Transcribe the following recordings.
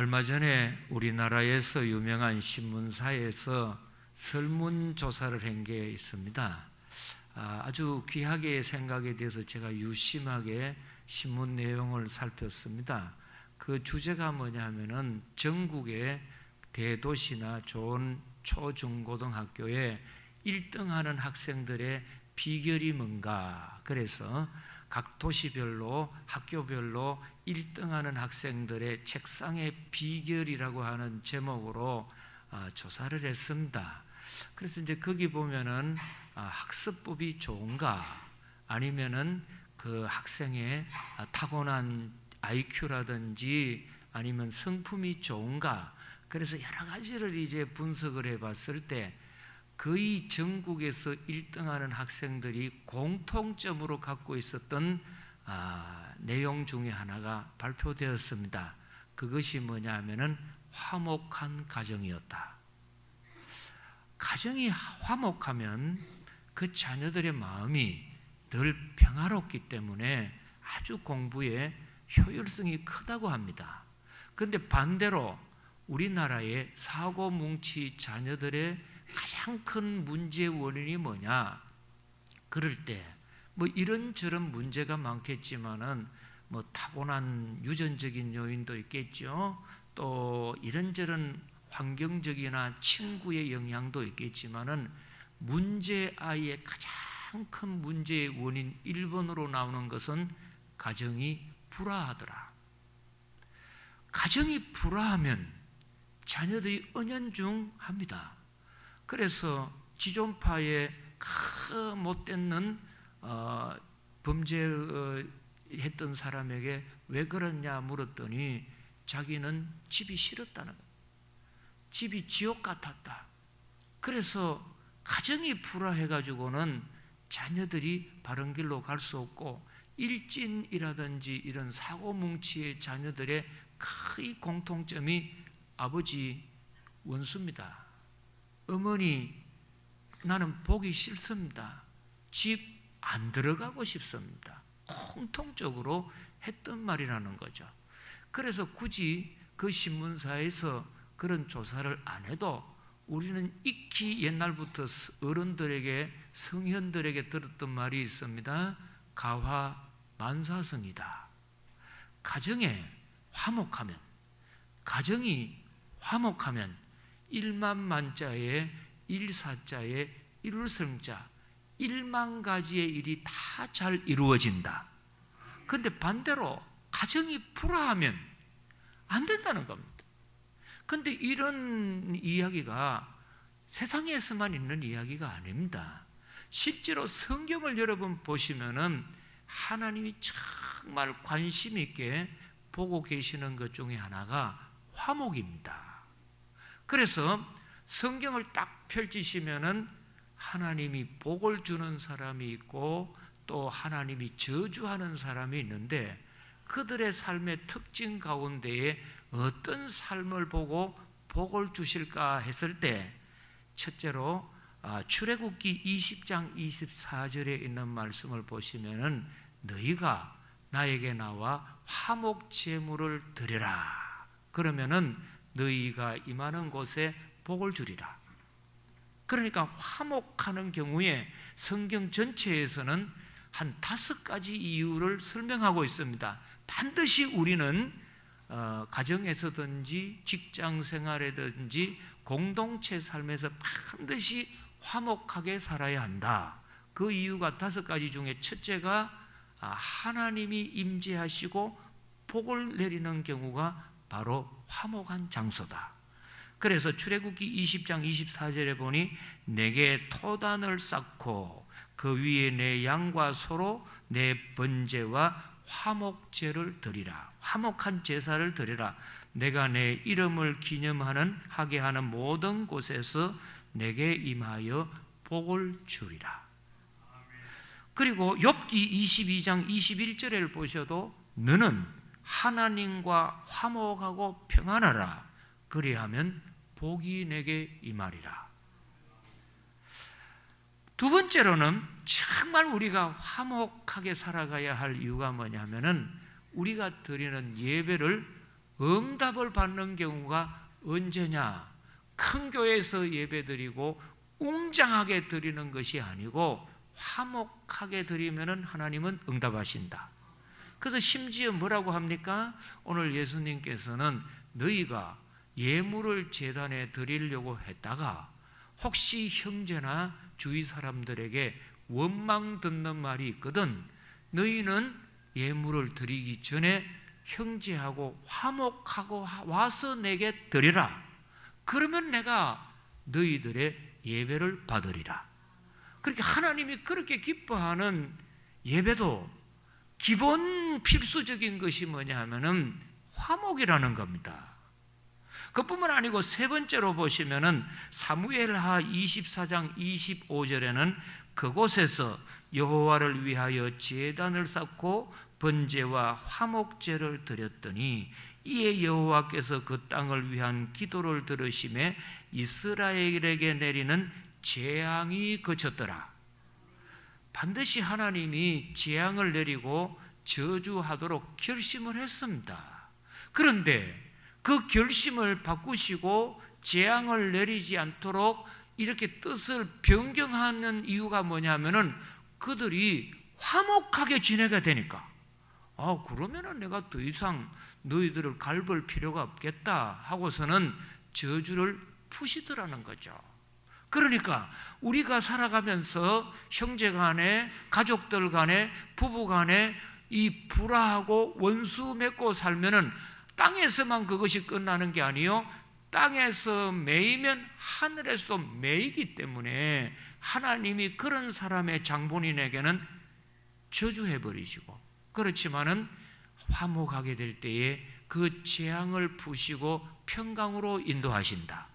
얼마 전에 우리나라에서 유명한 신문사에서 설문조사를 한 게 있습니다. 아주 귀하게 생각에 대해서 제가 유심하게 신문 내용을 살폈습니다. 그 주제가 뭐냐 하면은 전국의 대도시나 좋은 초중고등학교에 1등하는 학생들의 비결이 뭔가, 그래서 각 도시별로 학교별로 1등하는 학생들의 책상의 비결이라고 하는 제목으로 조사를 했습니다. 그래서 이제 거기 보면은 학습법이 좋은가, 아니면은 그 학생의 타고난 IQ라든지 아니면 성품이 좋은가, 그래서 여러 가지를 이제 분석을 해봤을 때 거의 전국에서 1등하는 학생들이 공통점으로 갖고 있었던 내용 중에 하나가 발표되었습니다. 그것이 뭐냐 하면은 화목한 가정이었다. 가정이 화목하면 그 자녀들의 마음이 늘 평화롭기 때문에 아주 공부에 효율성이 크다고 합니다. 그런데 반대로 우리나라의 사고뭉치 자녀들의 가장 큰 문제의 원인이 뭐냐? 그럴 때 뭐 이런저런 문제가 많겠지만은 뭐 타고난 유전적인 요인도 있겠죠. 또 이런저런 환경적이나 친구의 영향도 있겠지만은 문제아이의 가장 큰 문제의 원인 1번으로 나오는 것은 가정이 불화하더라. 가정이 불화하면 자녀들이 은연중합니다. 그래서 지존파의 그 못되는 범죄했던 사람에게 왜 그러냐 물었더니 자기는 집이 싫었다는 거예요. 집이 지옥 같았다. 그래서 가정이 불화해가지고는 자녀들이 바른 길로 갈 수 없고, 일진이라든지 이런 사고뭉치의 자녀들의 큰 공통점이 아버지 원수입니다. 어머니 나는 보기 싫습니다. 집 안 들어가고 싶습니다. 공통적으로 했던 말이라는 거죠. 그래서 굳이 그 신문사에서 그런 조사를 안 해도 우리는 익히 옛날부터 어른들에게, 성현들에게 들었던 말이 있습니다. 가화만사성이다. 가정이 화목하면 1만만자에 1사자에 1울성자 1만 가지의 일이 다 잘 이루어진다. 그런데 반대로 가정이 불화하면 안 된다는 겁니다. 그런데 이런 이야기가 세상에서만 있는 이야기가 아닙니다. 실제로 성경을 여러분 보시면은 하나님이 정말 관심 있게 보고 계시는 것 중에 하나가 화목입니다. 그래서 성경을 딱 펼치시면은 하나님이 복을 주는 사람이 있고 또 하나님이 저주하는 사람이 있는데, 그들의 삶의 특징 가운데에 어떤 삶을 보고 복을 주실까 했을 때, 첫째로 출애굽기 20장 24절에 있는 말씀을 보시면은 너희가 나에게 나와 화목 제물을 드려라. 그러면은 너희가 임하는 곳에 복을 주리라. 그러니까 화목하는 경우에 성경 전체에서는 한 5가지 이유를 설명하고 있습니다. 반드시 우리는 가정에서든지 직장 생활에든지 공동체 삶에서 반드시 화목하게 살아야 한다. 그 이유가 5가지 중에 첫째가 하나님이 임재하시고 복을 내리는 경우가 바로 화목한 장소다. 그래서 출애굽기 20장 24절에 보니 내게 토단을 쌓고 그 위에 내 양과 소로 내 번제와 화목제를 드리라. 화목한 제사를 드리라. 내가 내 이름을 기념하게 하는 모든 곳에서 내게 임하여 복을 주리라. 그리고 욥기 22장 21절을 보셔도 너는 하나님과 화목하고 평안하라. 그리하면 복이 내게 임하리라. 두 번째로는 정말 우리가 화목하게 살아가야 할 이유가 뭐냐면은 우리가 드리는 예배를 응답을 받는 경우가 언제냐? 큰 교회에서 예배드리고 웅장하게 드리는 것이 아니고 화목하게 드리면 하나님은 응답하신다. 그래서 심지어 뭐라고 합니까? 오늘 예수님께서는 너희가 예물을 제단에 드리려고 했다가 혹시 형제나 주위 사람들에게 원망 듣는 말이 있거든. 너희는 예물을 드리기 전에 형제하고 화목하고 와서 내게 드리라. 그러면 내가 너희들의 예배를 받으리라. 그렇게 하나님이 그렇게 기뻐하는 예배도 기본 필수적인 것이 뭐냐 하면은 화목이라는 겁니다. 그뿐만 아니고 세 번째로 보시면은 사무엘하 24장 25절에는 그곳에서 여호와를 위하여 제단을 쌓고 번제와 화목제를 드렸더니 이에 여호와께서 그 땅을 위한 기도를 들으심에 이스라엘에게 내리는 재앙이 그쳤더라. 반드시 하나님이 재앙을 내리고 저주하도록 결심을 했습니다. 그런데 그 결심을 바꾸시고 재앙을 내리지 않도록 이렇게 뜻을 변경하는 이유가 뭐냐면은 그들이 화목하게 지내게 되니까, 그러면은 내가 더 이상 너희들을 갈볼 필요가 없겠다 하고서는 저주를 푸시더라는 거죠. 그러니까 우리가 살아가면서 형제 간에, 가족들 간에, 부부 간에 이 불화하고 원수 맺고 살면은 땅에서만 그것이 끝나는 게 아니요, 땅에서 매이면 하늘에서도 매이기 때문에 하나님이 그런 사람의 장본인에게는 저주해버리시고, 그렇지만은 화목하게 될 때에 그 재앙을 푸시고 평강으로 인도하신다.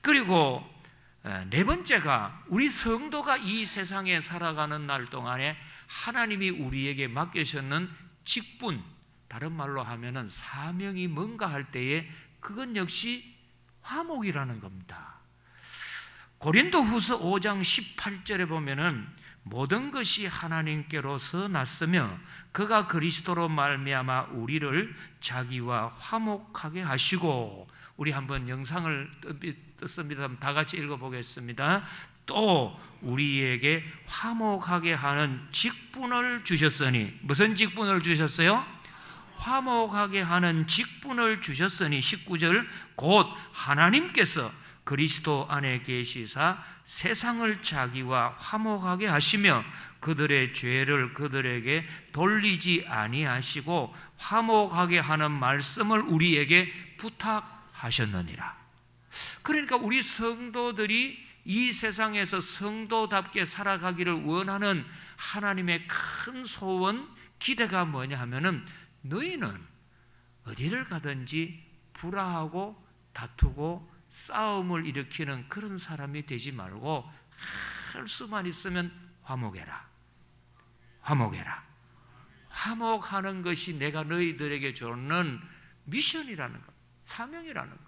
그리고 네 번째가 우리 성도가 이 세상에 살아가는 날 동안에 하나님이 우리에게 맡기셨는 직분, 다른 말로 하면은 사명이 뭔가 할 때에 그건 역시 화목이라는 겁니다. 고린도후서 5장 18절에 보면은 모든 것이 하나님께로서 났으며 그가 그리스도로 말미암아 우리를 자기와 화목하게 하시고, 우리 한번 영상을 떴습니다. 다 같이 읽어보겠습니다. 또 우리에게 화목하게 하는 직분을 주셨으니, 무슨 직분을 주셨어요? 화목하게 하는 직분을 주셨으니 19절 곧 하나님께서 그리스도 안에 계시사 세상을 자기와 화목하게 하시며 그들의 죄를 그들에게 돌리지 아니하시고 화목하게 하는 말씀을 우리에게 부탁하셨느니라. 그러니까 우리 성도들이 이 세상에서 성도답게 살아가기를 원하는 하나님의 큰 소원, 기대가 뭐냐 하면은 너희는 어디를 가든지 불화하고 다투고 싸움을 일으키는 그런 사람이 되지 말고 할 수만 있으면 화목해라. 화목해라. 화목하는 것이 내가 너희들에게 주는 미션이라는 것, 사명이라는 것,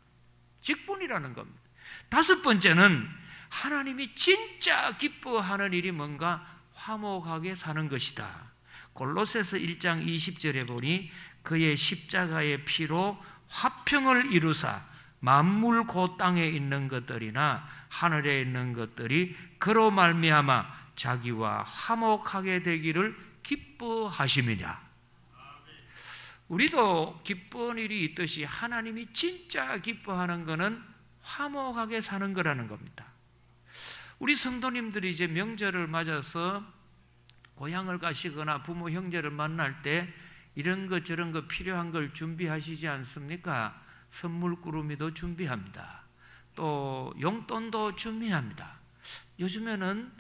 직분이라는 겁니다. 다섯 번째는 하나님이 진짜 기뻐하는 일이 뭔가 화목하게 사는 것이다. 골로새서 1장 20절에 보니 그의 십자가의 피로 화평을 이루사 만물 곧 땅에 있는 것들이나 하늘에 있는 것들이 그로 말미암아 자기와 화목하게 되기를 기뻐하심이냐. 우리도 기쁜 일이 있듯이 하나님이 진짜 기뻐하는 것은 화목하게 사는 거라는 겁니다. 우리 성도님들이 이제 명절을 맞아서 고향을 가시거나 부모 형제를 만날 때 이런 것 저런 것 필요한 걸 준비하시지 않습니까? 선물 꾸러미도 준비합니다. 또 용돈도 준비합니다. 요즘에는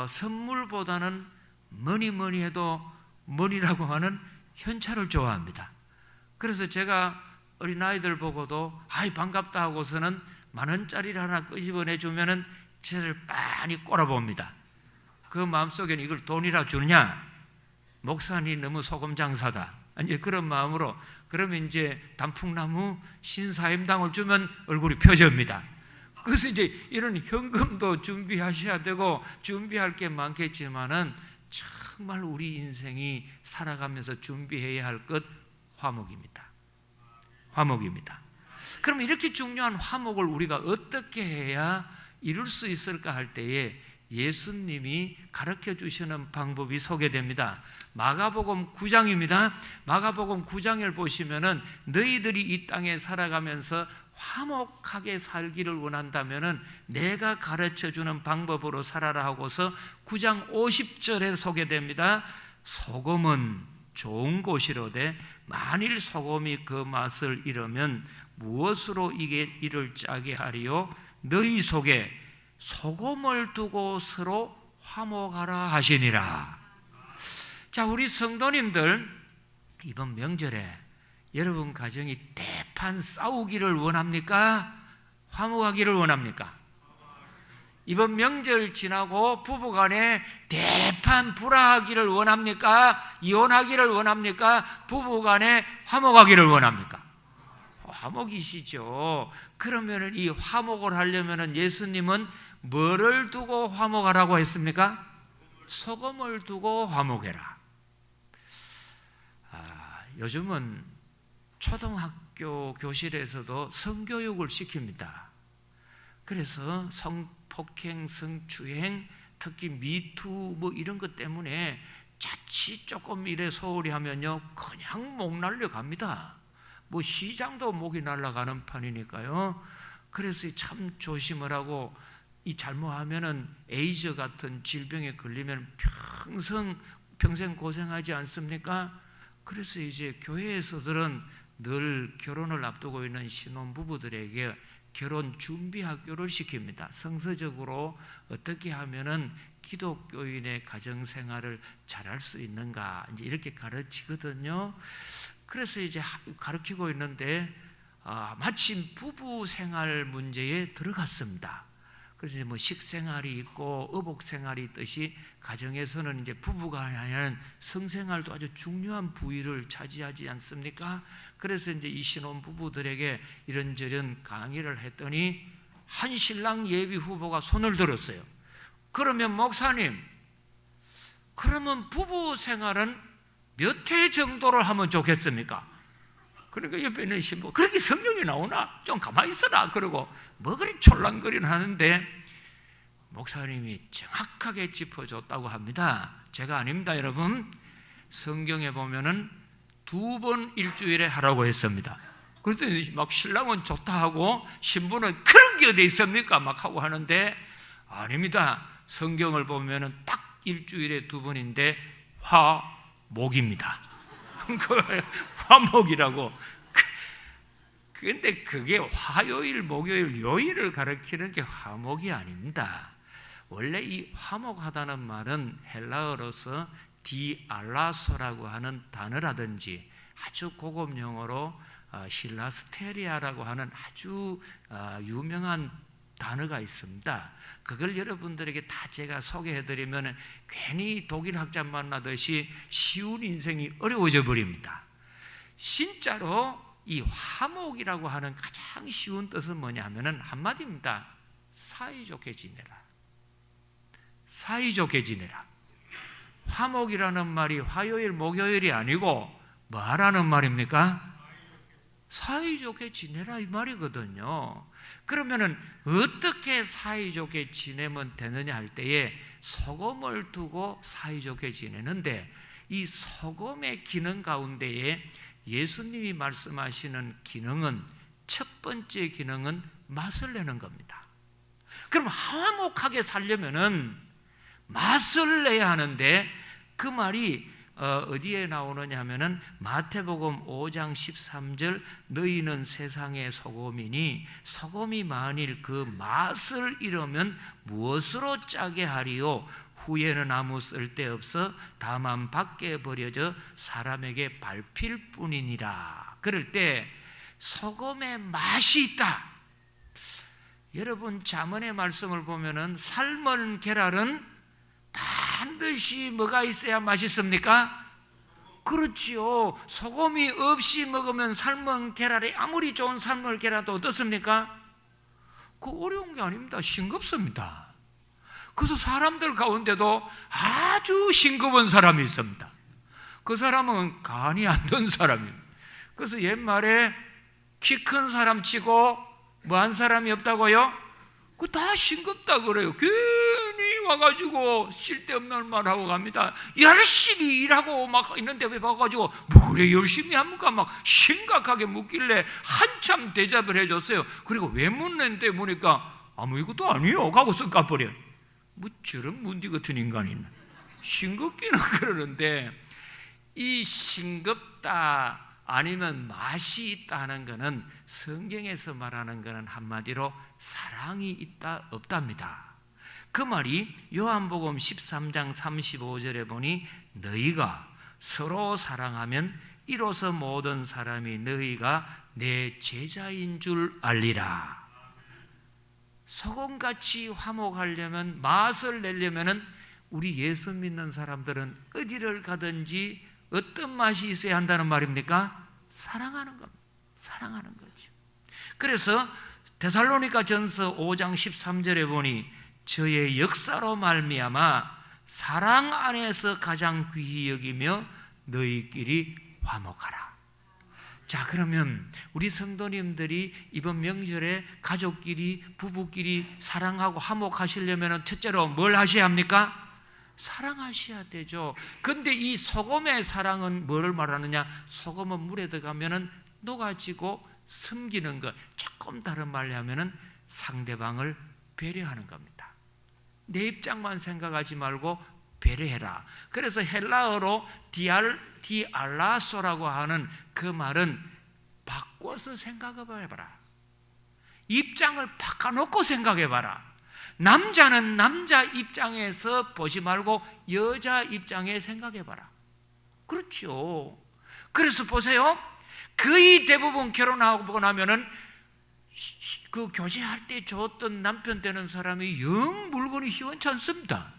선물보다는 뭐니 해도 뭐니라고 하는 현찰을 좋아합니다. 그래서 제가 어린아이들 보고도 아이 반갑다 하고서는 10,000원짜리를 하나 끄집어내 주면은 저를 빤히 꼬라봅니다. 그 마음속에는 이걸 돈이라 주느냐? 목사님 너무 소금 장사다. 이제 그런 마음으로, 그러면 이제 단풍나무 신사임당을 주면 얼굴이 펴집니다. 그래서 이제 이런 현금도 준비하셔야 되고 준비할 게 많겠지만은 정말 우리 인생이 살아가면서 준비해야 할 것 화목입니다. 화목입니다. 그럼 이렇게 중요한 화목을 우리가 어떻게 해야 이룰 수 있을까 할 때에 예수님이 가르쳐 주시는 방법이 소개됩니다. 마가복음 9장입니다. 마가복음 9장을 보시면은 너희들이 이 땅에 살아가면서 화목하게 살기를 원한다면은 내가 가르쳐 주는 방법으로 살아라 하고서 9장 50절에 소개됩니다. 소금은 좋은 것이로되 만일 소금이 그 맛을 잃으면 무엇으로 이를 짜게 하리요? 너희 속에 소금을 두고 서로 화목하라 하시니라. 자, 우리 성도님들 이번 명절에 여러분 가정이 대판 싸우기를 원합니까? 화목하기를 원합니까? 이번 명절 지나고 부부간에 대판 불화하기를 원합니까? 이혼하기를 원합니까? 부부간에 화목하기를 원합니까? 화목이시죠. 그러면 이 화목을 하려면 예수님은 뭐를 두고 화목하라고 했습니까? 소금을 두고 화목해라. 요즘은 초등학교 교실에서도 성교육을 시킵니다. 그래서 성폭행, 성추행, 특히 미투 뭐 이런 것 때문에 자칫 조금 이래 소홀히 하면요 그냥 목 날려갑니다. 뭐 시장도 목이 날아가는 판이니까요. 그래서 참 조심을 하고 이 잘못하면은 에이즈 같은 질병에 걸리면 평생 고생하지 않습니까? 그래서 이제 교회에서들은 늘 결혼을 앞두고 있는 신혼부부들에게 결혼 준비 학교를 시킵니다. 성서적으로 어떻게 하면은 기독교인의 가정 생활을 잘할 수 있는가 이제 이렇게 가르치거든요. 그래서 이제 가르치고 있는데 마침 부부 생활 문제에 들어갔습니다. 그래서 이제 뭐 식생활이 있고 의복 생활이 있듯이 가정에서는 이제 부부가 하는 성생활도 아주 중요한 부위를 차지하지 않습니까? 그래서 이제 이 신혼 부부들에게 이런저런 강의를 했더니 한 신랑 예비 후보가 손을 들었어요. 그러면 목사님, 그러면 부부 생활은 몇 회 정도를 하면 좋겠습니까? 그러니까 옆에 있는 신부, 그렇게 성경에 나오나? 좀 가만히 있어라. 그러고 뭐 그리 촐랑거리는 하는데 목사님이 정확하게 짚어줬다고 합니다. 제가 아닙니다, 여러분. 성경에 보면은 2번 일주일에 하라고 했습니다. 그랬더니 막 신랑은 좋다 하고 신부는 그런 게 어디 있습니까? 막 하고 하는데 아닙니다. 성경을 보면은 딱 일주일에 2번인데 화목입니다. 화목이라고. 그런데 그게 화요일, 목요일, 요일을 가리키는 게 화목이 아닙니다. 원래 이 화목하다는 말은 헬라어로서 디알라소라고 하는 단어라든지 아주 고급 용어로 실라스테리아라고 하는 아주 유명한 단어가 있습니다. 그걸 여러분들에게 다 제가 소개해드리면 괜히 독일 학자 만나듯이 쉬운 인생이 어려워져 버립니다. 진짜로 이 화목이라고 하는 가장 쉬운 뜻은 뭐냐면은 한마디입니다. 사이좋게 지내라. 사이좋게 지내라. 화목이라는 말이 화요일, 목요일이 아니고 뭐 하라는 말입니까? 사이좋게 지내라 이 말이거든요. 그러면은 어떻게 사이좋게 지내면 되느냐 할 때에 소금을 두고 사이좋게 지내는데 이 소금의 기능 가운데에 예수님이 말씀하시는 기능은 첫 번째 기능은 맛을 내는 겁니다. 그럼 화목하게 살려면은 맛을 내야 하는데 그 말이 어디에 나오느냐 하면은 마태복음 5장 13절 너희는 세상의 소금이니 소금이 만일 그 맛을 잃으면 무엇으로 짜게 하리요 후에는 아무 쓸데없어 다만 밖에 버려져 사람에게 밟힐 뿐이니라. 그럴 때 소금의 맛이 있다. 여러분 잠언의 말씀을 보면은 삶은 계란은 반드시 뭐가 있어야 맛있습니까? 그렇지요. 소금이 없이 먹으면 삶은 계란이 아무리 좋은 삶은 계란도 어떻습니까? 그 어려운 게 아닙니다. 싱겁습니다. 그래서 사람들 가운데도 아주 싱거운 사람이 있습니다. 그 사람은 간이 안 든 사람입니다. 그래서 옛말에 키 큰 사람 치고 뭐 한 사람이 없다고요? 그 다 싱겁다 그래요. 괜히 와가지고 쓸데없는 말 하고 갑니다. 열심히 일하고 막 있는데 왜 와가지고 뭐 그래 열심히 합니까? 막 심각하게 묻길래 한참 대답을 해줬어요. 그리고 왜 묻는데 보니까 아무 이것도 아니요 하고 쓱 가버려. 뭐 저런 문디 같은 인간이 싱겁기는 그러는데, 이 싱겁다 아니면 맛이 있다 하는 것은 성경에서 말하는 것은 한마디로 사랑이 있다 없답니다. 그 말이 요한복음 13장 35절에 보니 너희가 서로 사랑하면 이로써 모든 사람이 너희가 내 제자인 줄 알리라. 소금같이 화목하려면, 맛을 내려면 우리 예수 믿는 사람들은 어디를 가든지 어떤 맛이 있어야 한다는 말입니까? 사랑하는 겁니다. 사랑하는 거죠. 그래서 데살로니가 전서 5장 13절에 보니 저의 역사로 말미암아 사랑 안에서 가장 귀히 여기며 너희끼리 화목하라. 자, 그러면 우리 성도님들이 이번 명절에 가족끼리 부부끼리 사랑하고 화목하시려면 첫째로 뭘 하셔야 합니까? 사랑하셔야 되죠. 근데 이 소금의 사랑은 뭐를 말하느냐? 소금은 물에 들어가면 녹아지고 숨기는 것. 조금 다른 말로 하면 상대방을 배려하는 겁니다. 내 입장만 생각하지 말고 배려해라. 그래서 헬라어로 디알라소라고 하는 그 말은 바꿔서 생각해봐라. 입장을 바꿔놓고 생각해봐라. 남자는 남자 입장에서 보지 말고 여자 입장에 생각해봐라. 그렇죠. 그래서 보세요. 거의 대부분 결혼하고 나면은 그 교제할 때 줬던 남편 되는 사람이 영 물건이 시원찮습니다.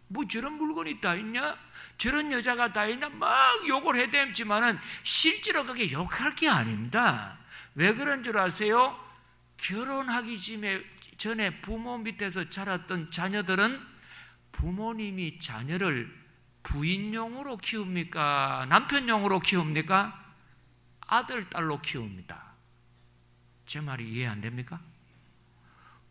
뭐 저런 물건이 다 있냐? 저런 여자가 다 있냐? 막 욕을 해대지만은 실제로 그게 욕할 게 아닙니다. 왜 그런 줄 아세요? 결혼하기 전에 부모 밑에서 자랐던 자녀들은 부모님이 자녀를 부인용으로 키웁니까? 남편용으로 키웁니까? 아들, 딸로 키웁니다. 제 말이 이해 안 됩니까?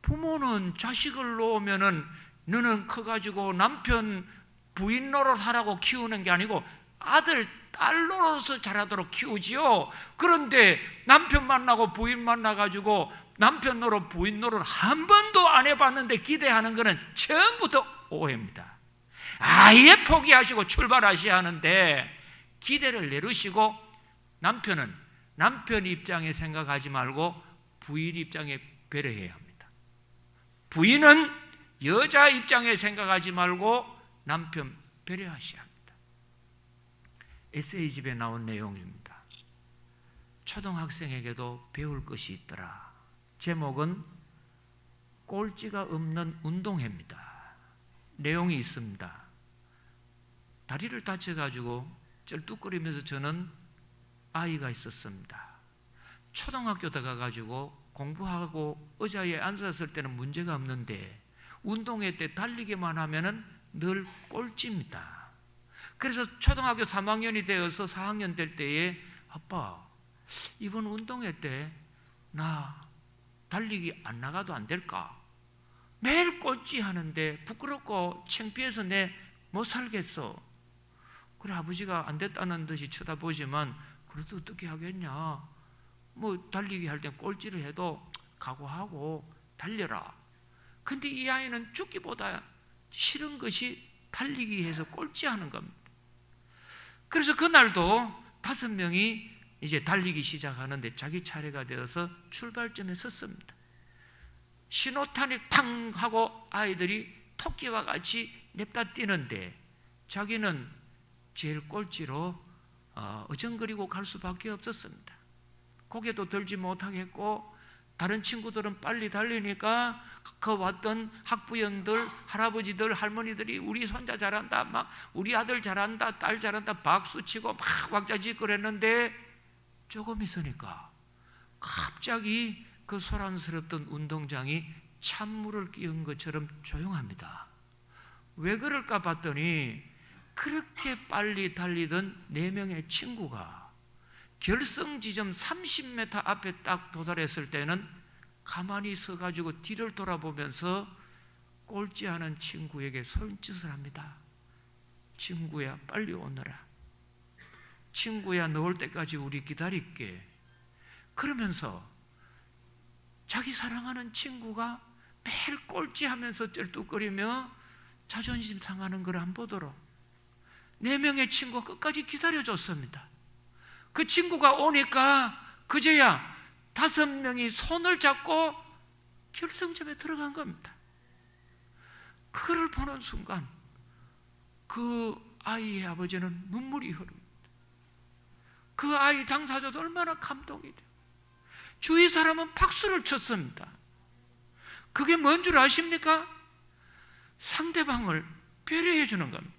부모는 자식을 놓으면은 너는 커가지고 남편 부인 노릇하라고 키우는 게 아니고 아들, 딸 노릇을 잘하도록 키우지요. 그런데 남편 만나고 부인 만나가지고 남편 노릇, 부인 노릇 한 번도 안 해봤는데 기대하는 것은 처음부터 오해입니다. 아예 포기하시고 출발하셔야 하는데 기대를 내리시고 남편은 남편 입장에 생각하지 말고 부인 입장에 배려해야 합니다. 부인은 여자 입장에 생각하지 말고 남편 배려하셔야 합니다. 에세이집에 나온 내용입니다. 초등학생에게도 배울 것이 있더라. 제목은 꼴찌가 없는 운동회입니다. 내용이 있습니다. 다리를 다쳐가지고 쩔뚝거리면서 저는 아이가 있었습니다. 초등학교 들어가가지고 공부하고 의자에 앉았을 때는 문제가 없는데 운동회 때 달리기만 하면은 늘 꼴찌입니다. 그래서 초등학교 3학년이 되어서 4학년 될 때에 아빠, 이번 운동회 때 나 달리기 안 나가도 안 될까? 매일 꼴찌 하는데 부끄럽고 창피해서 내 못 살겠어. 그래, 아버지가 안 됐다는 듯이 쳐다보지만 그래도 어떻게 하겠냐? 뭐 달리기 할 땐 꼴찌를 해도 각오하고 달려라. 근데 이 아이는 죽기보다 싫은 것이 달리기 해서 꼴찌하는 겁니다. 그래서 그날도 5명이 이제 달리기 시작하는데 자기 차례가 되어서 출발점에 섰습니다. 신호탄이 탕 하고 아이들이 토끼와 같이 냅다 뛰는데 자기는 제일 꼴찌로 어정거리고 갈 수밖에 없었습니다. 고개도 들지 못하겠고 다른 친구들은 빨리 달리니까 그 왔던 학부형들, 할아버지들, 할머니들이 우리 손자 잘한다, 막 우리 아들 잘한다, 딸 잘한다 박수치고 막 왁자지껄 했는데 조금 있으니까 갑자기 그 소란스럽던 운동장이 찬물을 끼운 것처럼 조용합니다. 왜 그럴까 봤더니 그렇게 빨리 달리던 4명의 친구가 결승 지점 30m 앞에 딱 도달했을 때는 가만히 서가지고 뒤를 돌아보면서 꼴찌하는 친구에게 손짓을 합니다. 친구야, 빨리 오너라. 친구야, 너 올 때까지 우리 기다릴게. 그러면서 자기 사랑하는 친구가 매일 꼴찌하면서 쩔뚝거리며 자존심 상하는 걸 안 보도록 4명의 친구가 끝까지 기다려줬습니다. 그 친구가 오니까 그제야 5명이 손을 잡고 결승점에 들어간 겁니다. 그를 보는 순간 그 아이의 아버지는 눈물이 흐릅니다. 그 아이 당사자도 얼마나 감동이 돼요. 주위 사람은 박수를 쳤습니다. 그게 뭔 줄 아십니까? 상대방을 배려해 주는 겁니다.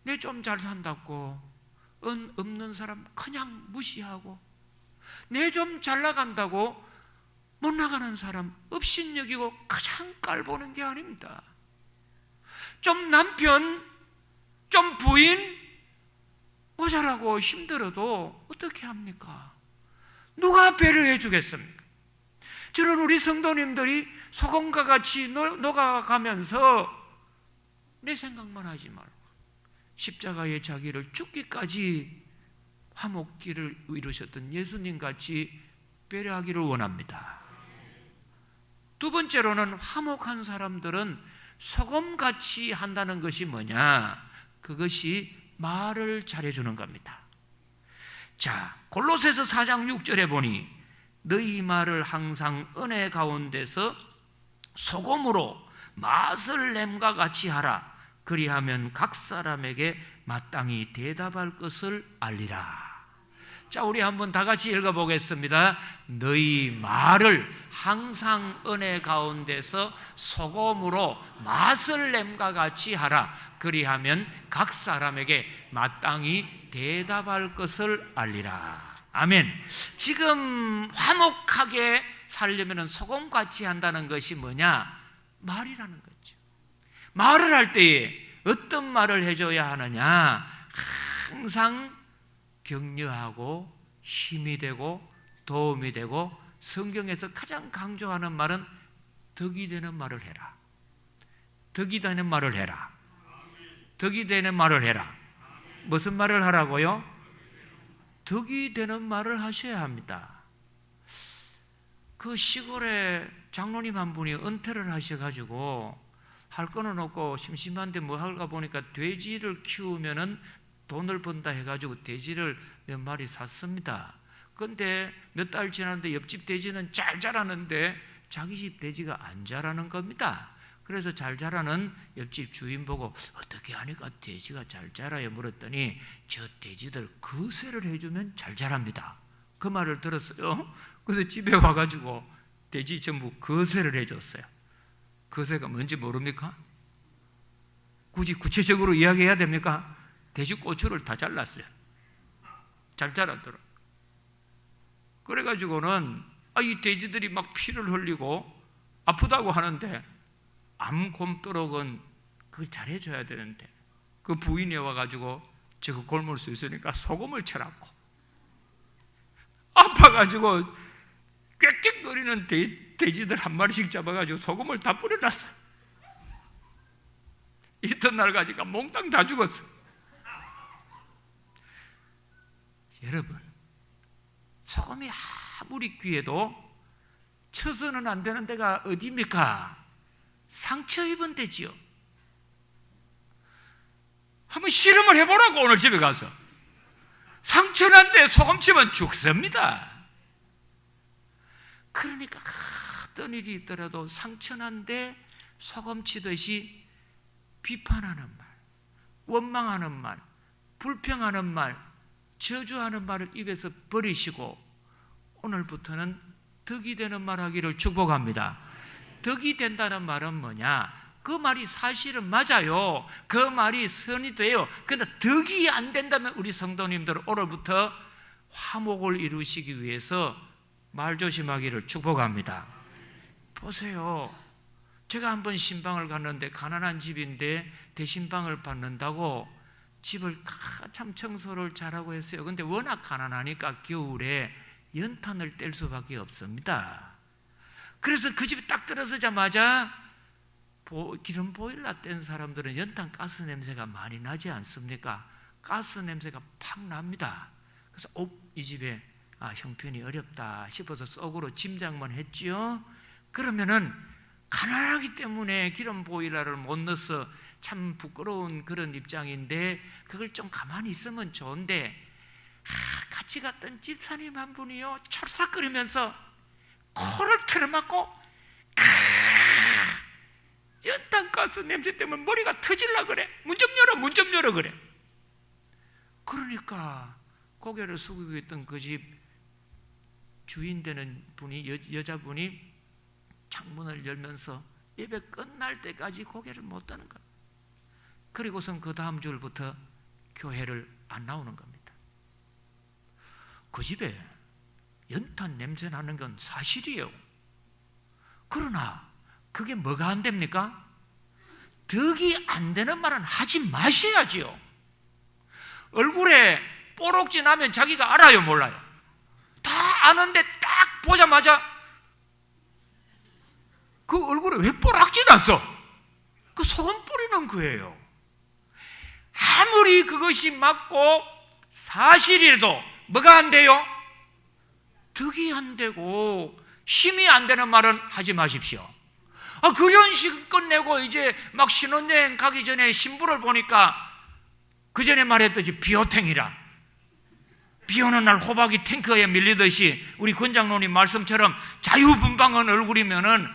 내 좀 잘 산다고 은 없는 사람 그냥 무시하고, 내 좀 잘 나간다고 못 나가는 사람 업신여기고 그냥 깔보는 게 아닙니다. 좀 남편, 좀 부인 모자라고 힘들어도 어떻게 합니까? 누가 배려해 주겠습니까? 저는 우리 성도님들이 소금과 같이 녹아가면서 내 생각만 하지 말고 십자가의 자기를 죽기까지 화목길을 이루셨던 예수님같이 배려하기를 원합니다. 두 번째로는 화목한 사람들은 소금같이 한다는 것이 뭐냐? 그것이 말을 잘해주는 겁니다. 자, 골로새서 4장 6절에 보니 너희 말을 항상 은혜 가운데서 소금으로 맛을 냄과 같이 하라. 그리하면 각 사람에게 마땅히 대답할 것을 알리라. 자, 우리 한번 다 같이 읽어보겠습니다. 너희 말을 항상 은혜 가운데서 소금으로 맛을 냄과 같이 하라. 그리하면 각 사람에게 마땅히 대답할 것을 알리라. 아멘. 지금 화목하게 살려면 소금같이 한다는 것이 뭐냐? 말이라는 거죠. 말을 할 때에 어떤 말을 해줘야 하느냐? 항상 격려하고 힘이 되고 도움이 되고, 성경에서 가장 강조하는 말은 덕이 되는 말을 해라. 덕이 되는 말을 해라. 덕이 되는 말을 해라. 무슨 말을 하라고요? 덕이 되는 말을 하셔야 합니다. 그 시골에 장로님 한 분이 은퇴를 하셔가지고 할 거는 없고 심심한데 뭐 할까 보니까 돼지를 키우면은 돈을 번다 해가지고 돼지를 몇 마리 샀습니다. 그런데 몇 달 지났는데 옆집 돼지는 잘 자라는데 자기 집 돼지가 안 자라는 겁니다. 그래서 잘 자라는 옆집 주인 보고 어떻게 하니까 돼지가 잘 자라요? 물었더니 저 돼지들 거세를 해주면 잘 자랍니다. 그 말을 들었어요. 그래서 집에 와가지고 돼지 전부 거세를 해줬어요. 거세가 뭔지 모릅니까? 굳이 구체적으로 이야기해야 됩니까? 돼지 고추를 다 잘랐어요. 잘 자라더라. 그래가지고는 이 돼지들이 막 피를 흘리고 아프다고 하는데 암 곰도록은 그걸 잘해줘야 되는데 그 부인이 와가지고 저거 골물 수 있으니까 소금을 쳐놨고 아파가지고 꽥꽥거리는 돼지들 한 마리씩 잡아가지고 소금을 다 뿌려놨어. 이튿날 가지고 몽땅 다 죽었어. 여러분, 소금이 아무리 귀해도 쳐서는 안 되는 데가 어디입니까? 상처 입은 데지요. 한번 실험을 해보라고. 오늘 집에 가서 상처 난 데 소금 치면 죽습니다. 그러니까 어떤 일이 있더라도 상처 난 데 소금 치듯이 비판하는 말, 원망하는 말, 불평하는 말, 저주하는 말을 입에서 버리시고 오늘부터는 덕이 되는 말 하기를 축복합니다. 덕이 된다는 말은 뭐냐? 그 말이 사실은 맞아요. 그 말이 선이 돼요. 그런데 덕이 안 된다면 우리 성도님들 오늘부터 화목을 이루시기 위해서 말 조심하기를 축복합니다. 보세요. 제가 한번 신방을 갔는데 가난한 집인데 대신방을 받는다고 집을 참 청소를 잘하고 했어요. 근데 워낙 가난하니까 겨울에 연탄을 뗄 수밖에 없습니다. 그래서 그 집에 딱 들어서자마자 기름 보일러 뗀 사람들은 연탄 가스 냄새가 많이 나지 않습니까? 가스 냄새가 팍 납니다. 그래서 이 집에 형편이 어렵다 싶어서 속으로 짐작만 했지요. 그러면은 가난하기 때문에 기름 보일러를 못 넣어서 참 부끄러운 그런 입장인데 그걸 좀 가만히 있으면 좋은데 같이 갔던 집사님 한 분이요 철삭거리면서 코를 틀어막고 연탄가스 냄새 때문에 머리가 터질라 그래. 문 좀 열어 그래. 그러니까 고개를 숙이고 있던 그 집 주인 되는 분이 여자분이 창문을 열면서 예배 끝날 때까지 고개를 못 드는 거야. 그리고선 그 다음 주부터 교회를 안 나오는 겁니다. 그 집에 연탄 냄새 나는 건 사실이에요. 그러나 그게 뭐가 안 됩니까? 덕이 안 되는 말은 하지 마셔야지요. 얼굴에 뽀록지 나면 자기가 알아요, 몰라요? 다 아는데 딱 보자마자 그 얼굴에 왜 뽀록지 났어? 그 소금 뿌리는 거예요. 아무리 그것이 맞고 사실이라도 뭐가 안 돼요? 덕이 안 되고 힘이 안 되는 말은 하지 마십시오. 결혼식 끝내고 이제 막 신혼여행 가기 전에 신부를 보니까 그 전에 말했듯이 비호탱이라. 비 오는 날 호박이 탱크에 밀리듯이 우리 권장로님 말씀처럼 자유분방한 얼굴이면은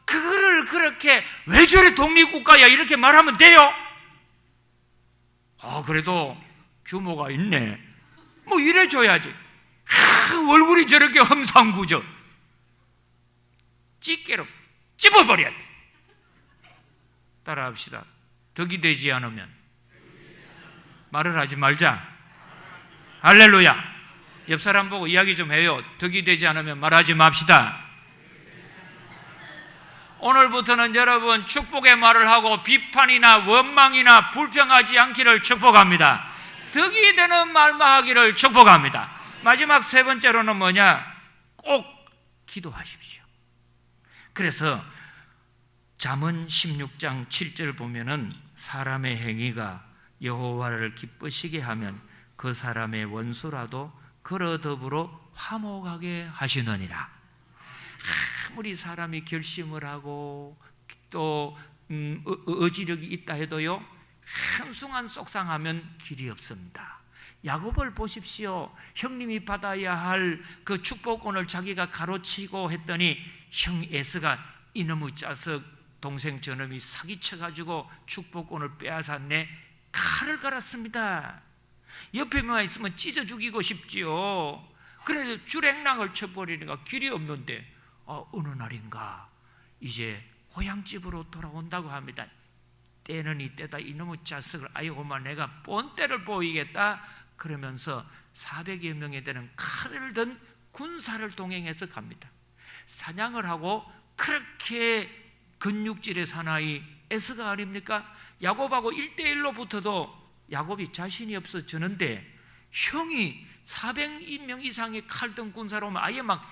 그거를 그렇게 왜 저래 독립국가야 이렇게 말하면 돼요? 그래도 규모가 있네. 뭐 이래줘야지. 얼굴이 저렇게 험상궂어. 집게로 찝어버려야 돼. 따라합시다. 덕이 되지 않으면 말을 하지 말자. 할렐루야. 옆 사람 보고 이야기 좀 해요. 덕이 되지 않으면 말하지 맙시다. 오늘부터는 여러분 축복의 말을 하고 비판이나 원망이나 불평하지 않기를 축복합니다. 덕이 되는 말만 하기를 축복합니다. 마지막 세 번째로는 뭐냐? 꼭 기도하십시오. 그래서 잠언 16장 7절 보면은 사람의 행위가 여호와를 기쁘시게 하면 그 사람의 원수라도 그러 더불어 화목하게 하시느니라. 아무리 사람이 결심을 하고 또 의지력이 있다 해도요 한순간 속상하면 길이 없습니다. 야곱을 보십시오. 형님이 받아야 할 그 축복권을 자기가 가로치고 했더니 형 에스가 이놈의 자석 동생 저놈이 사기쳐가지고 축복권을 빼앗았네. 칼을 갈았습니다. 옆에만 있으면 찢어 죽이고 싶지요. 그래서 주랭랑을 쳐버리니까 길이 없는데 어느 날인가 이제 고향집으로 돌아온다고 합니다. 때는 이때다. 이놈의 자석을 아이고마 내가 본때를 보이겠다 그러면서 400여 명에 되는 칼을 든 군사를 동행해서 갑니다. 사냥을 하고 그렇게 근육질의 사나이 에스가 아닙니까? 야곱하고 1대1로 붙어도 야곱이 자신이 없어지는데 형이 400명 이상의 칼 든 군사로 오면 아예 막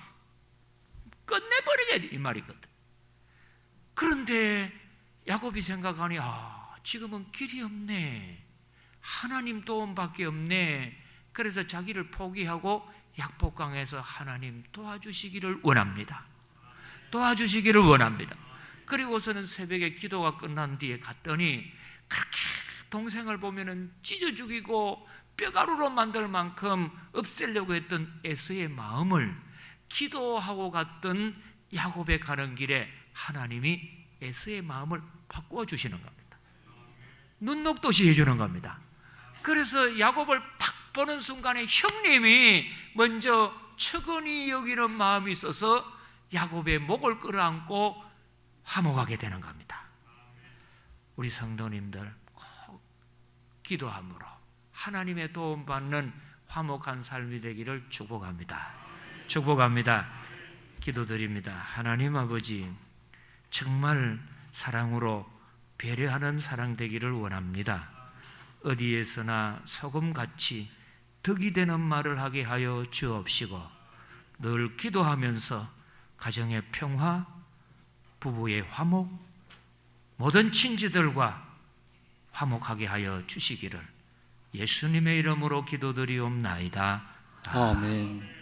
끝내버리게 이 말이거든. 그런데 야곱이 생각하니 지금은 길이 없네. 하나님 도움밖에 없네. 그래서 자기를 포기하고 약복강에서 하나님 도와주시기를 원합니다. 도와주시기를 원합니다. 그리고서는 새벽에 기도가 끝난 뒤에 갔더니 그렇게 동생을 보면은 찢어 죽이고 뼈가루로 만들 만큼 없애려고 했던 에서의 마음을 기도하고 갔던 야곱에 가는 길에 하나님이 에서의 마음을 바꾸어 주시는 겁니다. 눈 녹듯이 해주는 겁니다. 그래서 야곱을 딱 보는 순간에 형님이 먼저 측은히 여기는 마음이 있어서 야곱의 목을 끌어안고 화목하게 되는 겁니다. 우리 성도님들 꼭 기도함으로 하나님의 도움받는 화목한 삶이 되기를 축복합니다. 축복합니다. 기도드립니다. 하나님 아버지, 정말 사랑으로 배려하는 사랑 되기를 원합니다. 어디에서나 소금같이 덕이 되는 말을 하게 하여 주옵시고 늘 기도하면서 가정의 평화, 부부의 화목, 모든 친지들과 화목하게 하여 주시기를 예수님의 이름으로 기도드리옵나이다. 아멘.